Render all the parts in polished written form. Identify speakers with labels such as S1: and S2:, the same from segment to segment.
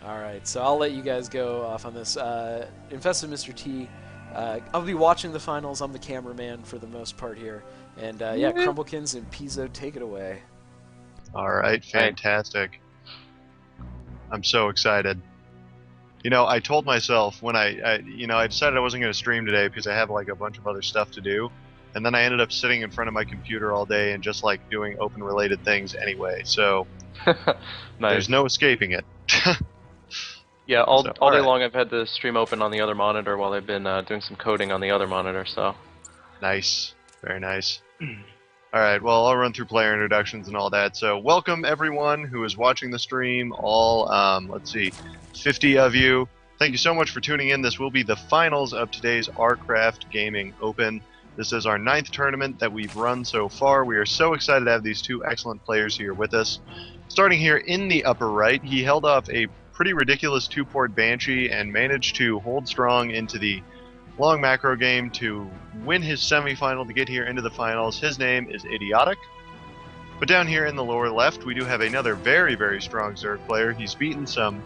S1: All right, so I'll let you guys go off on this. Infested Mr. T, I'll be watching the finals. I'm the cameraman for the most part here. And yeah,
S2: Yeah.
S1: Crumblekins and Pizzo, take it away.
S3: All right,
S2: Right.
S3: fantastic. I'm so excited. You know, I told myself when I decided I wasn't going to stream today because I have like a bunch of other stuff to do. And then I ended up sitting in front of my computer all day and just like doing open related things anyway. So
S2: Nice.
S3: there's no escaping it.
S2: Yeah, all
S3: So,
S2: all day
S3: alright.
S2: long I've had the stream open on the other monitor while I've been doing some coding on the other monitor. So.
S3: Nice. Very nice. Alright, well, I'll run through player introductions and all that. So, welcome everyone who is watching the stream. All, let's see, 50 of you. Thank you so much for tuning in. This will be the finals of today's rCraft Gaming Open. This is our 9th tournament that we've run so far. We are so excited to have these two excellent players here with us. Starting here in the upper right, he held off a pretty ridiculous 2-port Banshee and managed to hold strong into the long macro game to win his semifinal to get here into the finals. His name is Idiotic. But down here in the lower left, we do have another very, very strong Zerg player. He's beaten some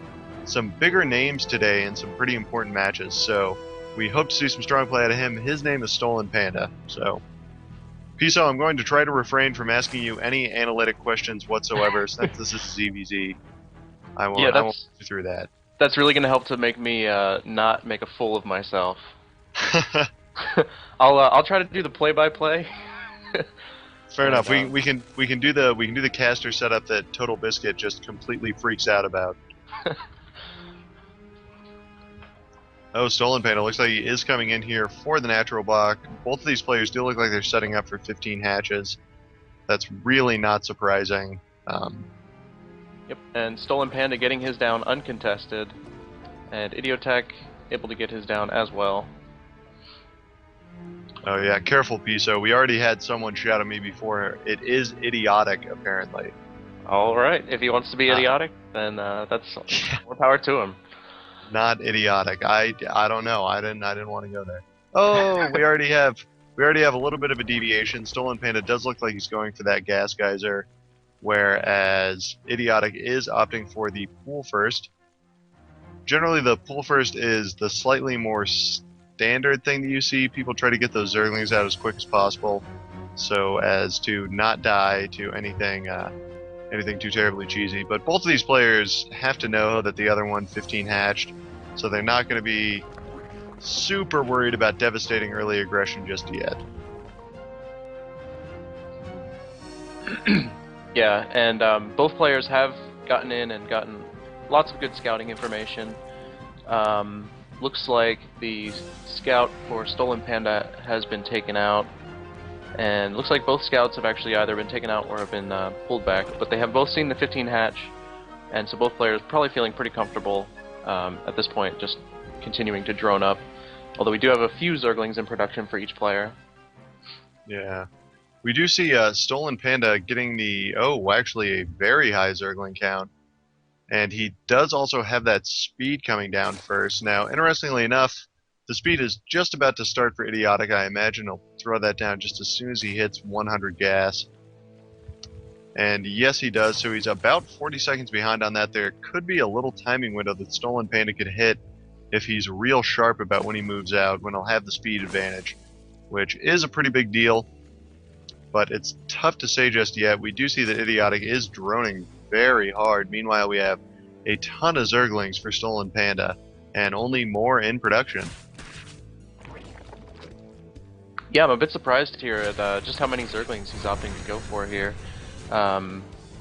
S3: bigger names today in some pretty important matches, so we hope to see some strong play out of him. His name is Stolen Panda. So, Piso, I'm going to try to refrain from asking you any analytic questions whatsoever since this is ZVZ. I won't put you through that.
S2: That's really going to help to make me not make a fool of myself. I'll try to do the play-by-play.
S3: Fair enough. We can do the caster setup that Total Biscuit just completely freaks out about. Oh, Stolen Panda looks like he is coming in here for the natural block. Both of these players do look like they're setting up for 15 hatches. That's really not surprising.
S2: Yep, and Stolen Panda getting his down uncontested, and Idiotech able to get his down as well.
S3: Oh yeah, careful, Piso. We already had someone shout at me before. It is Idiotic, apparently.
S2: Alright, if he wants to be idiotic, then that's more power to him.
S3: Not Idiotic. I don't know. I didn't want to go there. Oh, we already have a little bit of a deviation. Stolen Panda does look like he's going for that gas geyser, whereas Idiotic is opting for the pool first. Generally, the pool first is the slightly more standard thing that you see. People try to get those Zerglings out as quick as possible, so as to not die to anything too terribly cheesy. But both of these players have to know that the other one 15 hatched, so they're not going to be super worried about devastating early aggression just yet.
S2: Yeah, and both players have gotten in and gotten lots of good scouting information. Looks like the scout for Stolen Panda has been taken out, and looks like both scouts have actually either been taken out or have been pulled back, but they have both seen the 15 hatch, and so both players probably feeling pretty comfortable at this point, just continuing to drone up, although we do have a few Zerglings in production for each player.
S3: Yeah. We do see Stolen Panda getting actually a very high Zergling count. And he does also have that speed coming down first. Now, interestingly enough, the speed is just about to start for Idiotic. I imagine he'll throw that down just as soon as he hits 100 gas. And yes, he does, so he's about 40 seconds behind on that. There could be a little timing window that Stolen Panda could hit if he's real sharp about when he moves out, when he'll have the speed advantage, which is a pretty big deal. But it's tough to say just yet. We do see that Idiotic is droning very hard. Meanwhile, we have a ton of Zerglings for Stolen Panda, and only more in production.
S2: Yeah, I'm a bit surprised here at just how many Zerglings he's opting to go for here.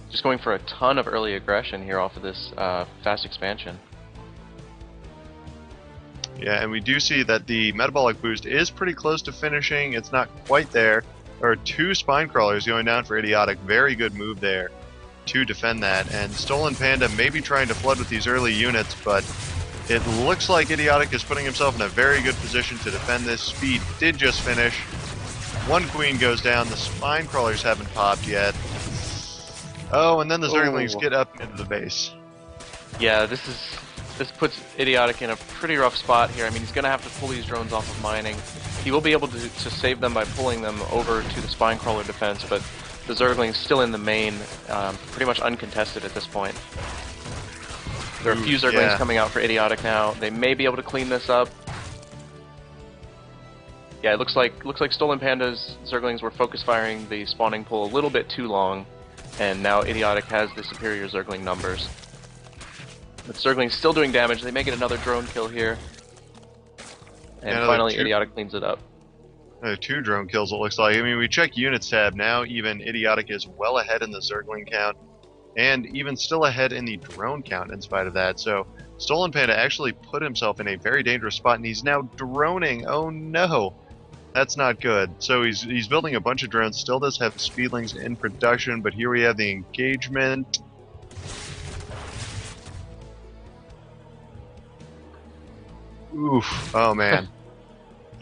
S2: Just going for a ton of early aggression here off of this fast expansion.
S3: Yeah, and we do see that the metabolic boost is pretty close to finishing. It's not quite there. There are 2 spine crawlers going down for Idiotic. Very good move there to defend that. And Stolen Panda may be trying to flood with these early units, but it looks like Idiotic is putting himself in a very good position to defend this. Speed did just finish. 1 queen goes down. The spine crawlers haven't popped yet. Oh, and then the Zerglings get up into the base.
S2: Yeah, this puts Idiotic in a pretty rough spot here. I mean, he's going to have to pull these drones off of mining. He will be able to save them by pulling them over to the spine crawler defense, but the Zergling's still in the main, pretty much uncontested at this point. There are a few
S3: Ooh,
S2: Zerglings
S3: yeah.
S2: coming out for Idiotic now. They may be able to clean this up. Yeah, it looks like Stolen Panda's Zerglings were focus firing the spawning pool a little bit too long, and now Idiotic has the superior Zergling numbers. But Zergling's still doing damage. They may get another drone kill here. And
S3: Yeah,
S2: finally, Idiotic cleans it up.
S3: 2 drone kills, it looks like. I mean, we check units tab now. Even Idiotic is well ahead in the Zergling count, and even still ahead in the drone count in spite of that. So, Stolen Panda actually put himself in a very dangerous spot, and he's now droning. Oh no! That's not good. So he's building a bunch of drones, still does have speedlings in production, but here we have the engagement. Oof. Oh man.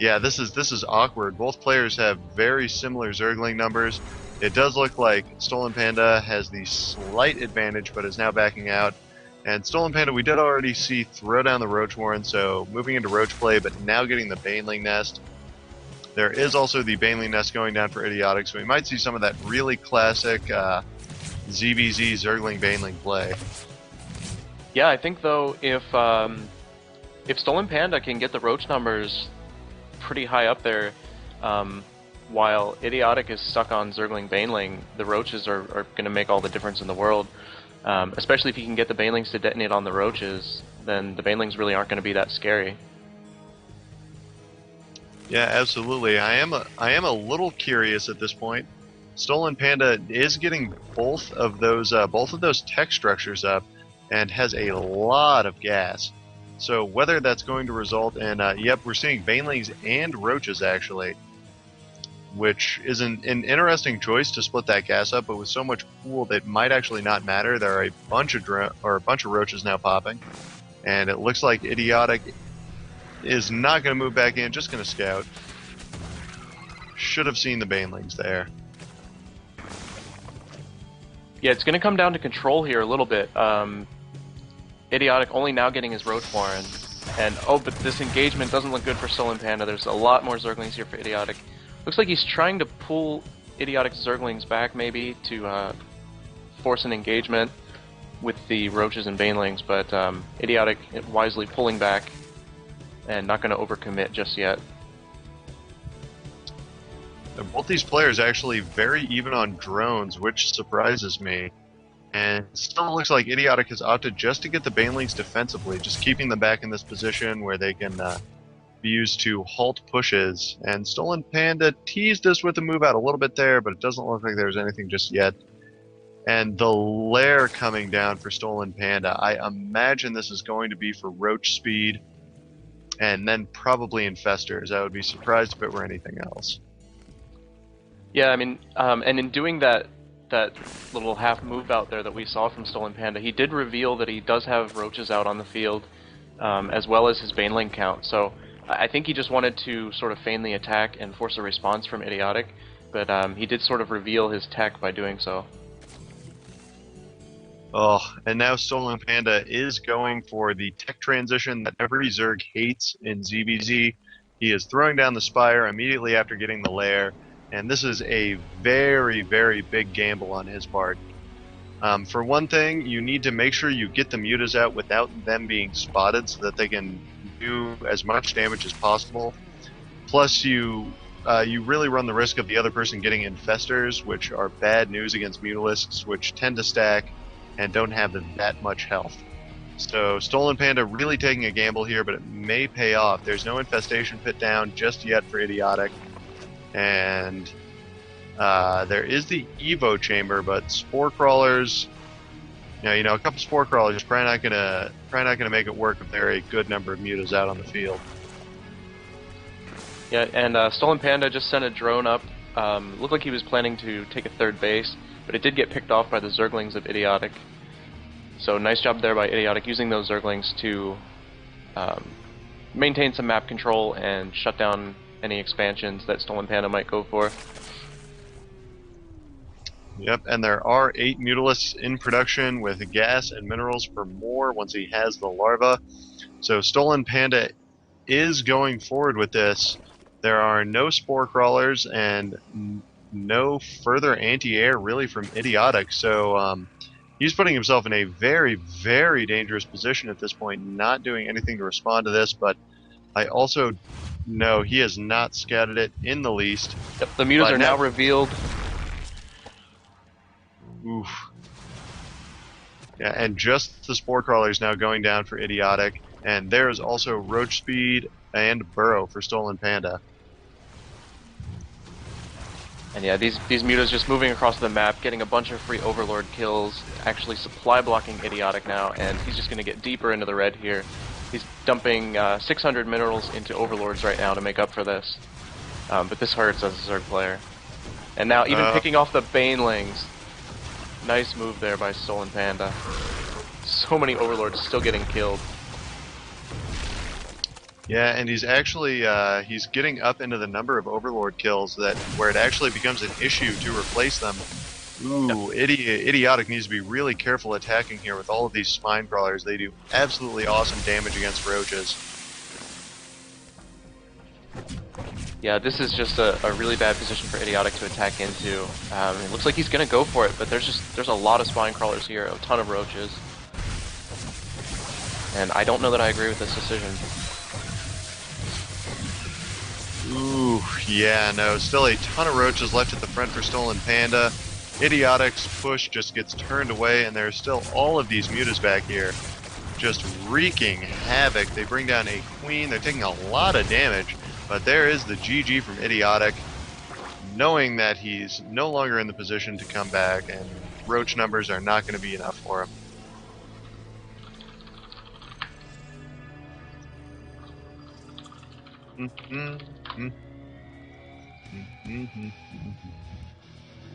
S3: Yeah, this is awkward. Both players have very similar Zergling numbers. It does look like Stolen Panda has the slight advantage, but is now backing out. And Stolen Panda, we did already see throw down the Roach Warren, so moving into Roach play, but now getting the Baneling Nest. There is also the Baneling Nest going down for Idiotic, so we might see some of that really classic ZVZ Zergling Baneling play.
S2: Yeah, I think though if Stolen Panda can get the Roach numbers pretty high up there, while Idiotic is stuck on Zergling Baneling, the Roaches are going to make all the difference in the world. Especially if he can get the Banelings to detonate on the Roaches, then the Banelings really aren't going to be that scary.
S3: Yeah, absolutely. I am a little curious at this point. Stolen Panda is getting both of those tech structures up, and has a lot of gas. So whether that's going to result in, yep, we're seeing Banelings and Roaches actually, which is an interesting choice to split that gas up. But with so much pool, that might actually not matter. There are a bunch of Roaches now popping, and it looks like Idiotic is not going to move back in, just going to scout. Should have seen the Banelings there.
S2: Yeah, it's going to come down to control here a little bit. Idiotic only now getting his Roach Warren. And, oh, but this engagement doesn't look good for Stolen Panda. There's a lot more Zerglings here for Idiotic. Looks like he's trying to pull Idiotic Zerglings back, maybe, to force an engagement with the Roaches and Banelings, but Idiotic wisely pulling back and not going to overcommit just yet.
S3: Both these players actually very even on drones, which surprises me. And still looks like Idiotic has opted just to get the Banelings defensively, just keeping them back in this position where they can be used to halt pushes. And Stolen Panda teased us with a move out a little bit there, but it doesn't look like there's anything just yet. And the lair coming down for Stolen Panda, I imagine this is going to be for Roach speed, and then probably Infestors. I would be surprised if it were anything else.
S2: Yeah, I mean, and in doing that little half move out there that we saw from Stolen Panda, he did reveal that he does have Roaches out on the field, as well as his Baneling count. So I think he just wanted to sort of feign the attack and force a response from Idiotic, but he did sort of reveal his tech by doing so.
S3: Oh, and now Stolen Panda is going for the tech transition that every Zerg hates in ZVZ. He is throwing down the Spire immediately after getting the lair, and this is a very, very big gamble on his part. For one thing, you need to make sure you get the mutas out without them being spotted so that they can do as much damage as possible. Plus, you really run the risk of the other person getting Infestors, which are bad news against Mutalisks, which tend to stack and don't have that much health. So Stolen Panda really taking a gamble here, but it may pay off. There's no Infestation pit down just yet for Idiotic. And there is the Evo chamber, but Spore Crawlers, you know, a couple Spore Crawlers probably not gonna make it work if there are a good number of mutas out on the field.
S2: Yeah, and Stolen Panda just sent a drone up. Looked like he was planning to take a third base, but it did get picked off by the Zerglings of Idiotic. So nice job there by Idiotic, using those Zerglings to maintain some map control and shut down any expansions that Stolen Panda might go for.
S3: Yep, and there are 8 Mutalisks in production with gas and minerals for more once he has the larva. So Stolen Panda is going forward with this. There are no Spore Crawlers and no further anti-air really from Idiotic. So He's putting himself in a very, very dangerous position at this point, not doing anything to respond to this, but I also know he has not scattered it in the least.
S2: Yep, the mutas
S3: But
S2: are now revealed.
S3: Oof. Yeah, and just the Spore Crawlers now going down for Idiotic, and there's also Roach Speed and Burrow for Stolen Panda.
S2: And yeah, these mutas just moving across the map, getting a bunch of free Overlord kills, actually supply blocking Idiotic now, and he's just going to get deeper into the red here. He's dumping 600 minerals into Overlords right now to make up for this. But this hurts as a Zerg player. And now even picking off the Banelings. Nice move there by Stolen Panda. So many Overlords still getting killed.
S3: Yeah, and he's actually he's getting up into the number of Overlord kills that where it actually becomes an issue to replace them. Ooh, Idiotic needs to be really careful attacking here with all of these Spine Crawlers. They do absolutely awesome damage against roaches.
S2: Yeah, this is just a really bad position for Idiotic to attack into. It looks like he's gonna go for it, but there's a lot of Spine Crawlers here, a ton of roaches. And I don't know that I agree with this decision.
S3: Ooh, yeah, no, still a ton of roaches left at the front for Stolen Panda. Idiotic's push just gets turned away, and there's still all of these mutas back here just wreaking havoc. They bring down a queen, they're taking a lot of damage, but there is the GG from Idiotic, knowing that he's no longer in the position to come back, and roach numbers are not going to be enough for him.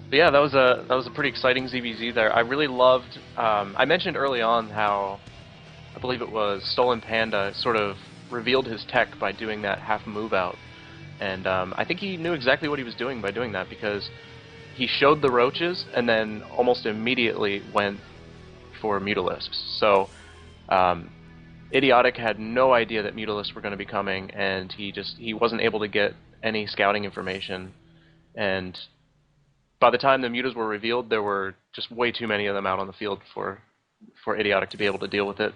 S2: But yeah, that was a pretty exciting ZVZ there. I really loved. I mentioned early on how I believe it was Stolen Panda sort of revealed his tech by doing that half move out, and I think he knew exactly what he was doing by doing that, because he showed the roaches and then almost immediately went for Mutalisks. So Idiotic had no idea that Mutalisks were going to be coming, and he wasn't able to get any scouting information. And by the time the mutas were revealed, there were just way too many of them out on the field for Idiotic to be able to deal with it.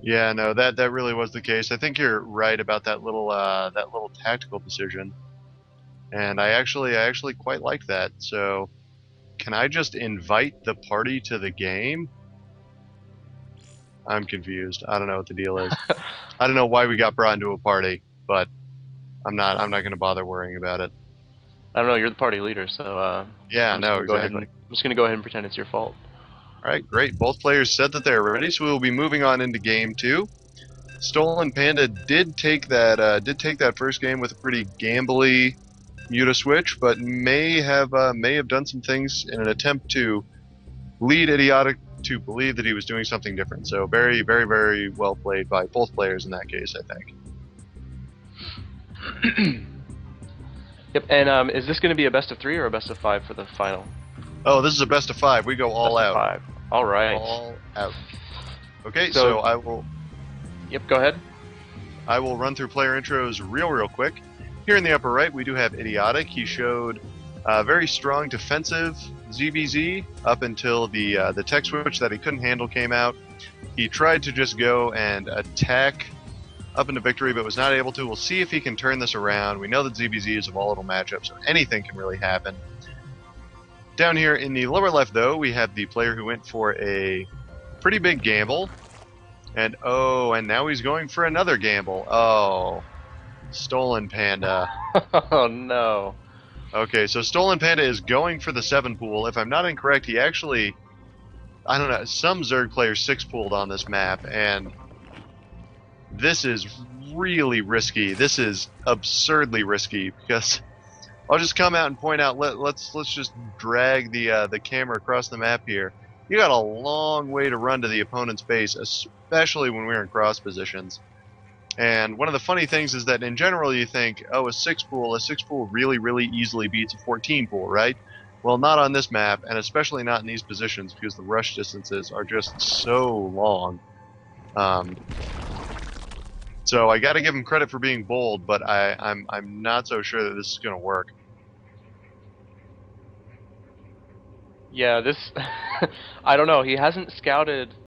S3: Yeah, no, that really was the case. I think you're right about that little tactical decision, and I actually quite like that. So, can I just invite the party to the game? I'm confused. I don't know what the deal is. I don't know why we got brought into a party, but I'm not going to bother worrying about it.
S2: I don't know. You're the party leader, so
S3: yeah, no, exactly.
S2: I'm just gonna go ahead and pretend it's your fault.
S3: All right, great. Both players said that they're ready, so we will be moving on into game 2. Stolen Panda did take that first game with a pretty gambly muta switch, but may have done some things in an attempt to lead Idiotic to believe that he was doing something different. So very, very, very well played by both players in that case, I think.
S2: Yep. And is this going to be a best of 3 or a best of 5 for the final?
S3: Oh, this is a best of 5. We go all out.
S2: Best of 5. All right.
S3: All out. Okay, so I will.
S2: Yep. Go ahead.
S3: I will run through player intros real quick. Here in the upper right, we do have Idiotic. He showed very strong defensive ZVZ up until the tech switch that he couldn't handle came out. He tried to just go and attack up into victory, but was not able to. We'll see if he can turn this around. We know that ZVZ is a volatile matchup, so anything can really happen. Down here in the lower left, though, we have the player who went for a pretty big gamble. And now he's going for another gamble. Oh, Stolen Panda.
S2: Oh, no.
S3: Okay, so Stolen Panda is going for the 7 pool. If I'm not incorrect, he actually, I don't know, some Zerg players 6 pooled on this map, and this is really risky. This is absurdly risky, because I'll just come out and point out, let's just drag the camera across the map here. You got a long way to run to the opponent's base, especially when we're in cross positions. And one of the funny things is that in general you think, oh, a 6 pool really, really easily beats a 14 pool, right? Well, not on this map, and especially not in these positions, because the rush distances are just so long. So I got to give him credit for being bold, but I'm not so sure that this is going to work.
S2: Yeah, this I don't know. He hasn't scouted